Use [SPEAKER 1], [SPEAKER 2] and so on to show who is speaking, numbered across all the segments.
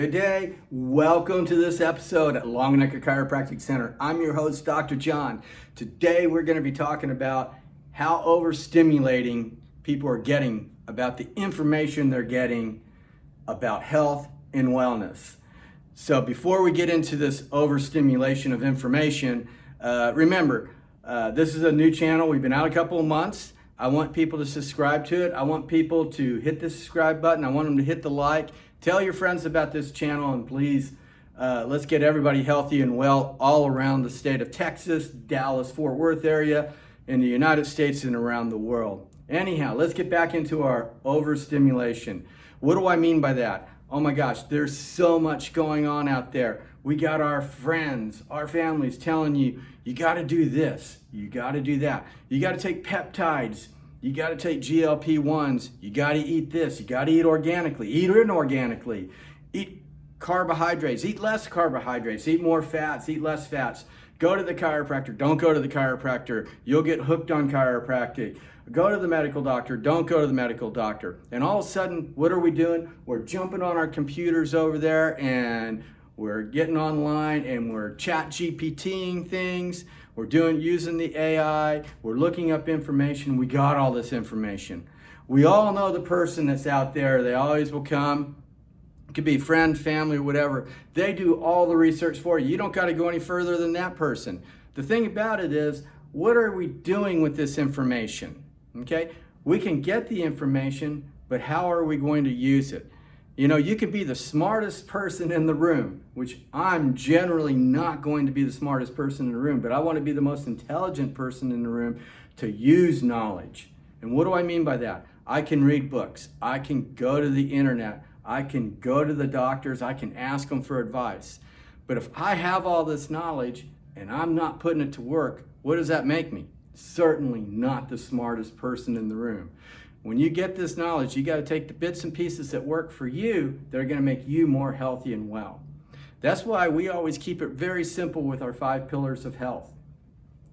[SPEAKER 1] Good day. Welcome to this episode at Longnecker Chiropractic Center. I'm your host, Dr. John. Today we're going to be talking about how overstimulating people are getting about the information they're getting about health and wellness. So before we get into this overstimulation of information, remember, this is a new channel. We've been out a couple of months. I want people to subscribe to it. I want people to hit the subscribe button. I want them to hit the like. Tell your friends about this channel, and please, let's get everybody healthy and well all around the state of Texas, Dallas, Fort Worth area, in the United States and around the world. Anyhow, let's get back into our overstimulation. What do I mean by that? Oh my gosh, there's so much going on out there. We got our friends, our families telling you, you got to do this, you got to do that. You got to take peptides. You got to take GLP-1s. You got to eat this. You got to eat organically. Eat inorganically. Eat carbohydrates. Eat less carbohydrates. Eat more fats. Eat less fats. Go to the chiropractor. Don't go to the chiropractor. You'll get hooked on chiropractic. Go to the medical doctor. Don't go to the medical doctor. And all of a sudden, what are we doing? We're jumping on our computers over there and we're getting online and we're chat GPTing things. We're using the AI. We're looking up information. We got all this information. We all know the person that's out there. They always will come. It could be friend, family, or whatever. They do all the research for you. You don't got to go any further than that person. The thing about it is, what are we doing with this information? Okay? We can get the information, but how are we going to use it? You know, you could be the smartest person in the room, which I'm generally not going to be the smartest person in the room, but I want to be the most intelligent person in the room to use knowledge. And what do I mean by that? I can read books. I can go to the internet. I can go to the doctors. I can ask them for advice. But if I have all this knowledge and I'm not putting it to work, what does that make me? Certainly not the smartest person in the room. When you get this knowledge, you got to take the bits and pieces that work for you that are going to make you more healthy and well. That's why we always keep it very simple with our 5 pillars of health.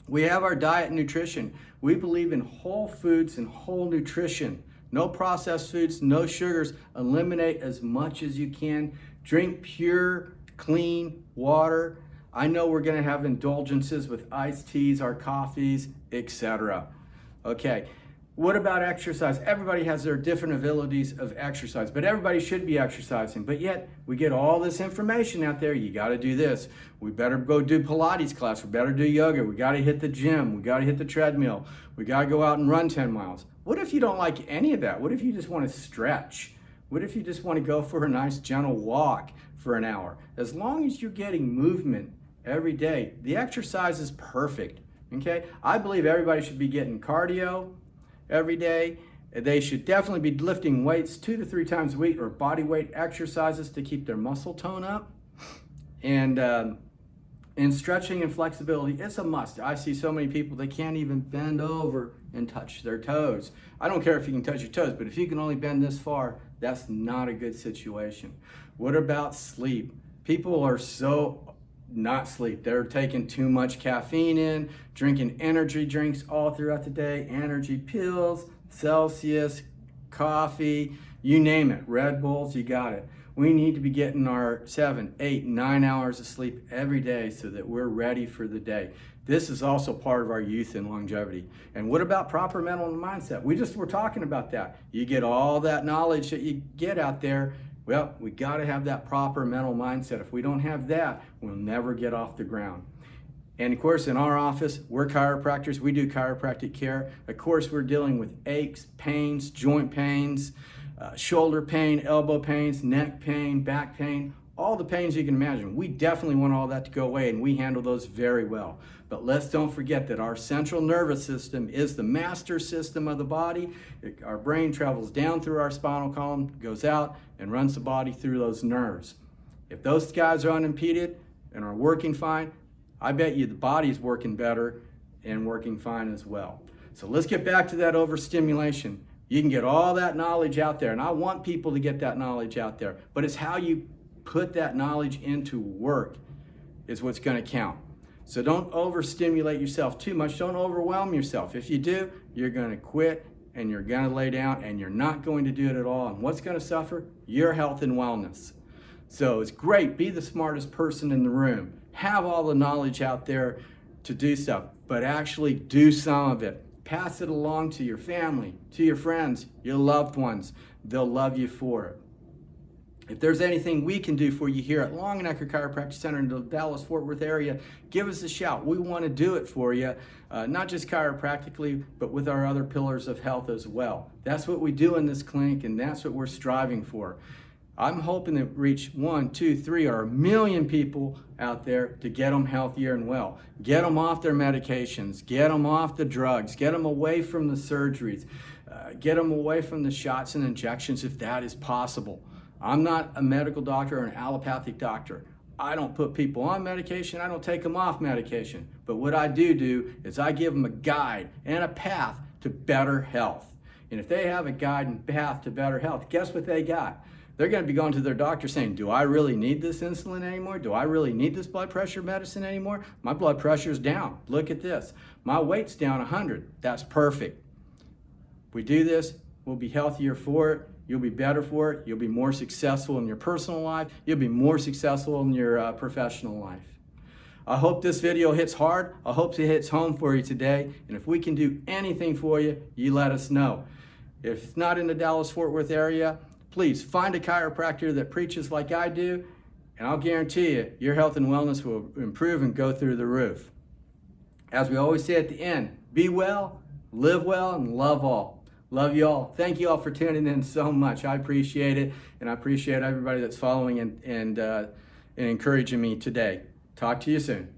[SPEAKER 1] We have our diet and nutrition. We believe in whole foods and whole nutrition. No processed foods, no sugars. Eliminate as much as you can. Drink pure, clean water. I know we're going to have indulgences with iced teas, our coffees, etc. Okay. What about exercise? Everybody has their different abilities of exercise, but everybody should be exercising. But yet, we get all this information out there. You got to do this. We better go do Pilates class. We better do yoga. We got to hit the gym. We got to hit the treadmill. We got to go out and run 10 miles. What if you don't like any of that? What if you just want to stretch? What if you just want to go for a nice gentle walk for an hour? As long as you're getting movement every day, the exercise is perfect. Okay? I believe everybody should be getting cardio every day. They should definitely be lifting weights 2 to 3 times a week, or body weight exercises to keep their muscle tone up. And stretching and flexibility, it's a must. I see so many people, they can't even bend over and touch their toes. I don't care if you can touch your toes, but if you can only bend this far, that's not a good situation. What about sleep? People are so not sleep. They're taking too much caffeine in, drinking energy drinks all throughout the day, energy pills, Celsius, coffee, you name it, Red Bulls, you got it. We need to be getting our 7, 8, 9 hours of sleep every day so that we're ready for the day. This is also part of our youth and longevity. And what about proper mental mindset? We're talking about that. You get all that knowledge that you get out there. Well, we got to have that proper mental mindset. If we don't have that, we'll never get off the ground. And of course, in our office, we're chiropractors. We do chiropractic care. Of course, we're dealing with aches, pains, joint pains, shoulder pain, elbow pains, neck pain, back pain, all the pains you can imagine. We definitely want all that to go away, and we handle those very well. But let's don't forget that our central nervous system is the master system of the body. Our brain travels down through our spinal column, goes out, and runs the body through those nerves. If those guys are unimpeded and are working fine, I bet you the body's working better and working fine as well. So let's get back to that overstimulation. You can get all that knowledge out there, and I want people to get that knowledge out there, but it's how you put that knowledge into work is what's going to count. So don't overstimulate yourself too much. Don't overwhelm yourself. If you do, you're going to quit and you're going to lay down and you're not going to do it at all. And what's going to suffer? Your health and wellness. So it's great. Be the smartest person in the room. Have all the knowledge out there to do stuff, but actually do some of it. Pass it along to your family, to your friends, your loved ones. They'll love you for it. If there's anything we can do for you here at Longenecker Chiropractic Center in the Dallas-Fort Worth area, give us a shout. We want to do it for you, not just chiropractically, but with our other pillars of health as well. That's what we do in this clinic, and that's what we're striving for. I'm hoping to reach 1, 2, 3, or 1 million people out there to get them healthier and well. Get them off their medications, get them off the drugs, get them away from the surgeries, get them away from the shots and injections if that is possible. I'm not a medical doctor or an allopathic doctor. I don't put people on medication, I don't take them off medication. But what I do is I give them a guide and a path to better health. And if they have a guide and path to better health, guess what they got? They're going to be going to their doctor saying, do I really need this insulin anymore? Do I really need this blood pressure medicine anymore? My blood pressure's down. Look at this. My weight's down 100. That's perfect. If we do this, we'll be healthier for it. You'll be better for it. You'll be more successful in your personal life. You'll be more successful in your professional life. I hope this video hits hard. I hope it hits home for you today. And if we can do anything for you, you let us know. If it's not in the Dallas-Fort Worth area, please find a chiropractor that preaches like I do, and I'll guarantee you, your health and wellness will improve and go through the roof. As we always say at the end, be well, live well, and love all. Love you all. Thank you all for tuning in so much. I appreciate it, and I appreciate everybody that's following and encouraging me today. Talk to you soon.